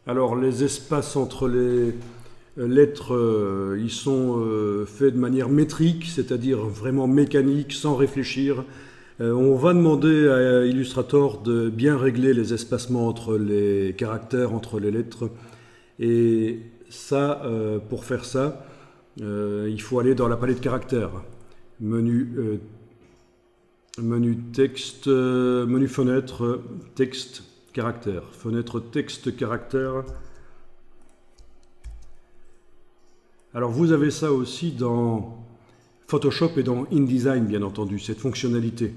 Alors les espaces entre les lettres, ils sont faits de manière métrique, c'est-à-dire vraiment mécanique, sans réfléchir. On va demander à Illustrator de bien régler les espacements entre les caractères, entre les lettres. Et ça, pour faire ça, il faut aller dans la palette caractères. Menu texte, menu fenêtre, texte, caractère. Fenêtre texte, caractère. Alors vous avez ça aussi dans Photoshop et dans InDesign, bien entendu, cette fonctionnalité.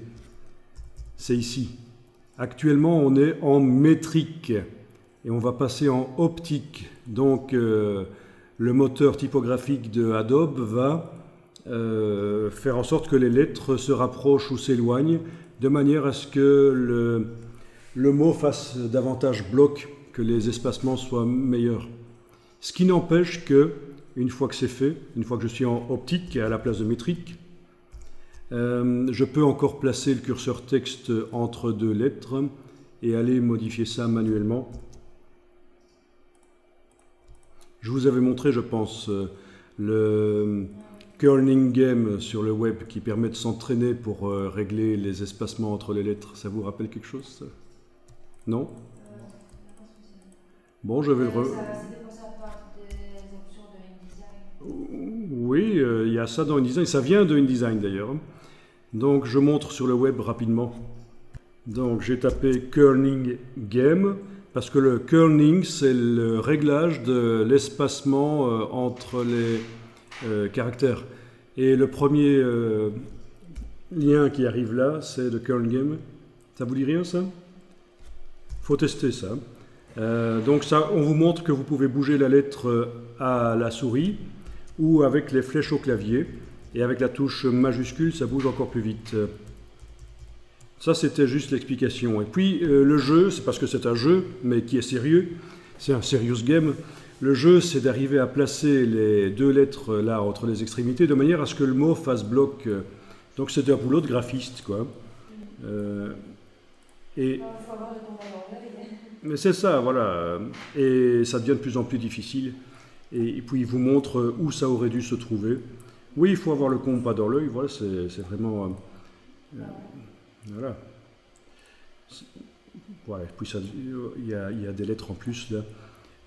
C'est ici. Actuellement, on est en métrique et on va passer en optique. Donc, le moteur typographique de Adobe va faire en sorte que les lettres se rapprochent ou s'éloignent de manière à ce que le mot fasse davantage bloc, que les espacements soient meilleurs. Ce qui n'empêche que, une fois que c'est fait, une fois que je suis en optique à la place de métrique, je peux encore placer le curseur texte entre deux lettres et aller modifier ça manuellement. Je vous avais montré, je pense, le Curling Game sur le web qui permet de s'entraîner pour régler les espacements entre les lettres. Ça vous rappelle quelque chose, ça? Non? Bon, je vais le Oui, il y a ça dans InDesign. Ça vient de InDesign d'ailleurs. Donc, je montre sur le web rapidement. Donc, j'ai tapé Curling Game parce que le kerning, c'est le réglage de l'espacement entre les caractères. Et le premier lien qui arrive là, c'est le Curling Game. Ça vous dit rien, ça? Faut tester ça. Donc ça, on vous montre que vous pouvez bouger la lettre à la souris ou avec les flèches au clavier. Et avec la touche majuscule, ça bouge encore plus vite. Ça, c'était juste l'explication. Et puis, le jeu, c'est parce que c'est un jeu, mais qui est sérieux. C'est un serious game. Le jeu, c'est d'arriver à placer les deux lettres là, entre les extrémités, de manière à ce que le mot fasse bloc. Donc, c'est un boulot de graphiste, quoi. Mais c'est ça, voilà. Et ça devient de plus en plus difficile. Et puis, il vous montre où ça aurait dû se trouver. Oui, il faut avoir le compas dans l'œil. Voilà, c'est vraiment... voilà. Voilà. Puis, il y a des lettres en plus, là.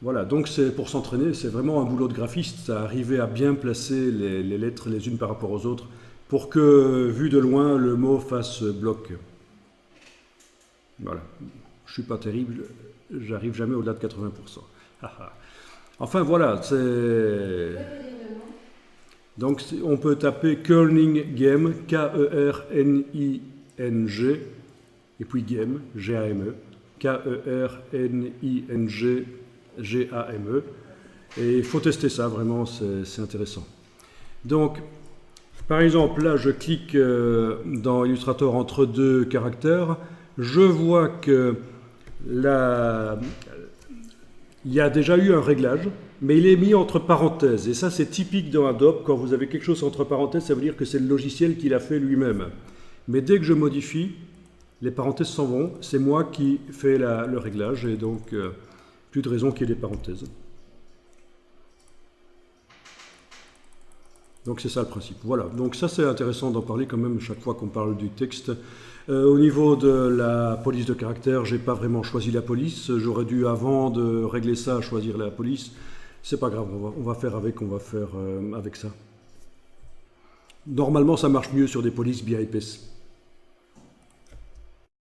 Voilà, donc c'est pour s'entraîner, c'est vraiment un boulot de graphiste, arriver à bien placer les lettres les unes par rapport aux autres, pour que, vu de loin, le mot fasse bloc. Voilà. Je suis pas terrible, j'arrive jamais au-delà de 80%. Enfin voilà, c'est... Donc on peut taper Curling Game, K-E-R-N-I-N-G, et puis Game, G-A-M-E, K-E-R-N-I-N-G-G-A-M-E, et il faut tester ça, vraiment, c'est intéressant. Donc, par exemple, là, je clique dans Illustrator entre deux caractères, je vois que là, il y a déjà eu un réglage, mais il est mis entre parenthèses. Et ça, c'est typique dans Adobe. Quand vous avez quelque chose entre parenthèses, ça veut dire que c'est le logiciel qui l'a fait lui-même. Mais dès que je modifie, les parenthèses s'en vont. C'est moi qui fais le réglage, et donc plus de raison qu'il y ait des parenthèses. Donc c'est ça le principe. Voilà, donc ça c'est intéressant d'en parler quand même chaque fois qu'on parle du texte. Au niveau de la police de caractère, j'ai pas vraiment choisi la police. J'aurais dû, avant de régler ça, choisir la police. C'est pas grave, on va faire avec ça. Normalement ça marche mieux sur des polices bien épaisses.